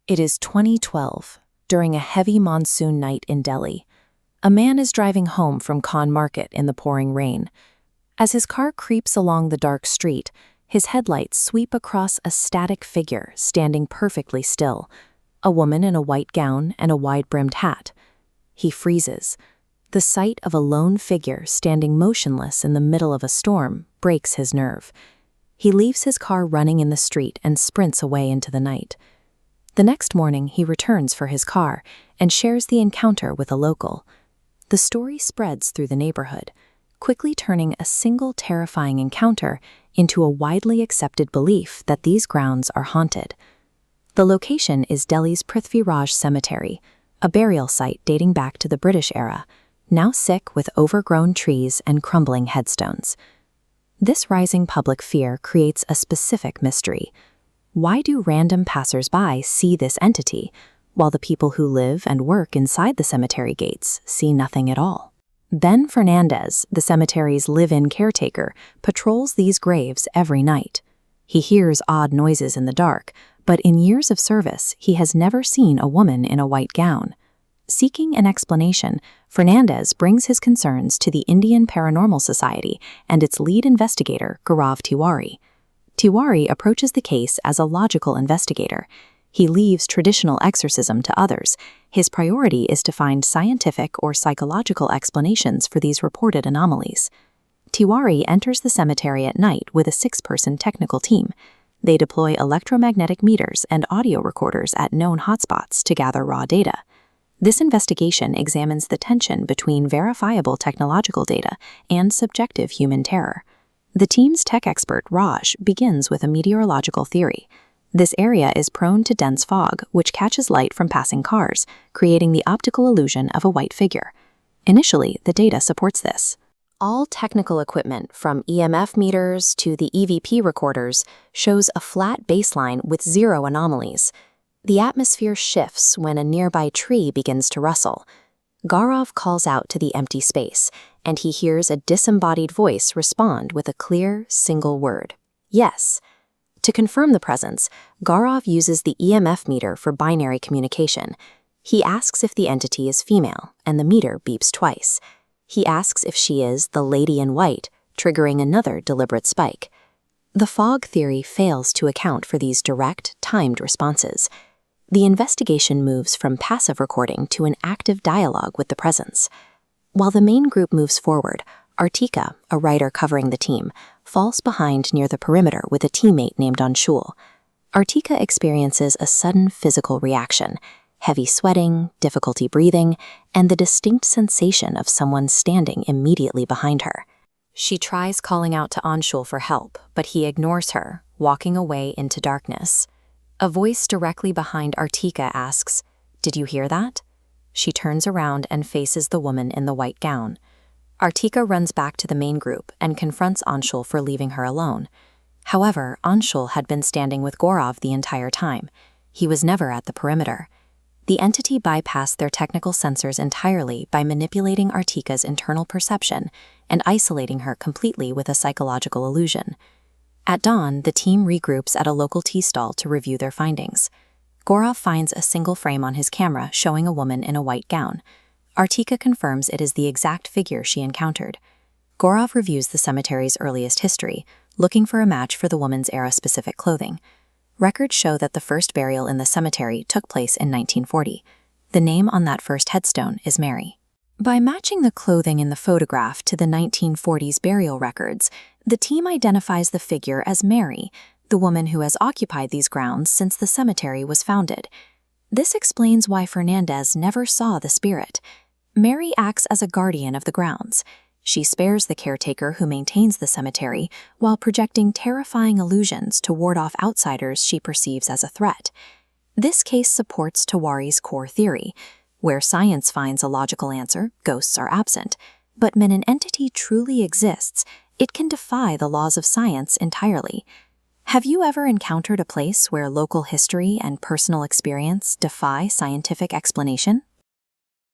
It is 2012, during a heavy monsoon night in Delhi. A man is driving home from Khan Market in the pouring rain. As his car creeps along the dark street, his headlights sweep across a static figure standing perfectly still, a woman in a white gown and a wide-brimmed hat. He freezes. The sight of a lone figure standing motionless in the middle of a storm breaks his nerve. He leaves his car running in the street and sprints away into the night. The next morning, he returns for his car and shares the encounter with a local. The story spreads through the neighborhood, quickly turning a single terrifying encounter into a widely accepted belief that these grounds are haunted. The location is Delhi's Prithvi Raj Cemetery, a burial site dating back to the British era, now sick with overgrown trees and crumbling headstones. This rising public fear creates a specific mystery. Why do random passers-by see this entity, while the people who live and work inside the cemetery gates see nothing at all? Ben Fernandez, the cemetery's live-in caretaker, patrols these graves every night. He hears odd noises in the dark, but in years of service, he has never seen a woman in a white gown. Seeking an explanation, Fernandez brings his concerns to the Indian Paranormal Society and its lead investigator, Gaurav Tiwari. Tiwari approaches the case as a logical investigator. He leaves traditional exorcism to others. His priority is to find scientific or psychological explanations for these reported anomalies. Tiwari enters the cemetery at night with a 6-person technical team. They deploy electromagnetic meters and audio recorders at known hotspots to gather raw data. This investigation examines the tension between verifiable technological data and subjective human terror. The team's tech expert, Raj, begins with a meteorological theory. This area is prone to dense fog, which catches light from passing cars, creating the optical illusion of a white figure. Initially, the data supports this. All technical equipment, from EMF meters to the EVP recorders, shows a flat baseline with 0 anomalies. The atmosphere shifts when a nearby tree begins to rustle. Gaurav calls out to the empty space, and he hears a disembodied voice respond with a clear, single word: yes. To confirm the presence, Gaurav uses the EMF meter for binary communication. He asks if the entity is female, and the meter beeps twice. He asks if she is the lady in white, triggering another deliberate spike. The fog theory fails to account for these direct, timed responses. The investigation moves from passive recording to an active dialogue with the presence. While the main group moves forward, Artika, a writer covering the team, falls behind near the perimeter with a teammate named Anshul. Artika experiences a sudden physical reaction: heavy sweating, difficulty breathing, and the distinct sensation of someone standing immediately behind her. She tries calling out to Anshul for help, but he ignores her, walking away into darkness. A voice directly behind Artika asks, "Did you hear that?" She turns around and faces the woman in the white gown. Artika runs back to the main group and confronts Anshul for leaving her alone. However, Anshul had been standing with Gaurav the entire time. He was never at the perimeter. The entity bypassed their technical sensors entirely by manipulating Artika's internal perception and isolating her completely with a psychological illusion. At dawn, the team regroups at a local tea stall to review their findings. Gaurav finds a single frame on his camera showing a woman in a white gown. Artika confirms it is the exact figure she encountered. Gaurav reviews the cemetery's earliest history, looking for a match for the woman's era-specific clothing. Records show that the first burial in the cemetery took place in 1940. The name on that first headstone is Mary. By matching the clothing in the photograph to the 1940s burial records, the team identifies the figure as Mary, the woman who has occupied these grounds since the cemetery was founded. This explains why Fernandez never saw the spirit. Mary acts as a guardian of the grounds. She spares the caretaker who maintains the cemetery while projecting terrifying illusions to ward off outsiders she perceives as a threat. This case supports Tiwari's core theory. Where science finds a logical answer, ghosts are absent. But when an entity truly exists, it can defy the laws of science entirely. Have you ever encountered a place where local history and personal experience defy scientific explanation?